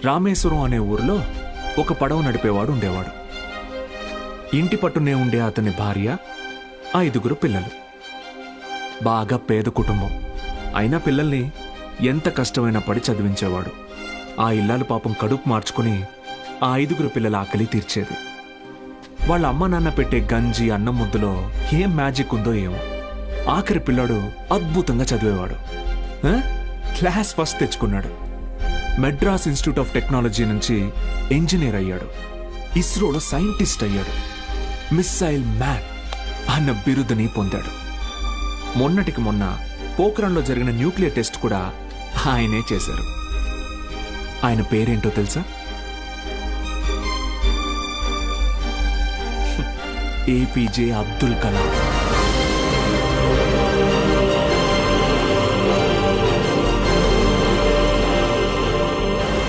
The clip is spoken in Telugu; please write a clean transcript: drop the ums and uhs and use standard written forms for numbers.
రామేశ్వరం అనే ఊరిలో ఒక పడవ నడిపేవాడు ఉండేవాడు. ఇంటి పట్టునే ఉండే అతని భార్య, 5 పిల్లలు. బాగా పేద కుటుంబం అయినా పిల్లల్ని ఎంత కష్టమైనా పడి చదివించేవాడు. ఆ ఇల్లాలు పాపం కడుపు మార్చుకుని ఆ 5 పిల్లల ఆకలి తీర్చేది. వాళ్ళ అమ్మ నాన్న పెట్టే గంజి అన్నం ముద్దులో ఏం మ్యాజిక్ ఉందో ఏమో. ఆఖరి పిల్లాడు అద్భుతంగా చదివేవాడు. క్లాస్ ఫస్ట్ తెచ్చుకున్నాడు. మెడ్రాస్ ఇన్స్టిట్యూట్ ఆఫ్ టెక్నాలజీ నుంచి ఇంజనీర్ అయ్యాడు. ఇస్రోలో సైంటిస్ట్ అయ్యాడు. మిస్సైల్ మ్యాన్ అన్న బిరుదుని పొందాడు. మొన్నటికి మొన్న పోఖ్రాన్లో జరిగిన న్యూక్లియర్ టెస్ట్ కూడా ఆయనే చేశారు. ఆయన పేరేంటో తెలుసా? ఏపీజే అబ్దుల్ కలాం.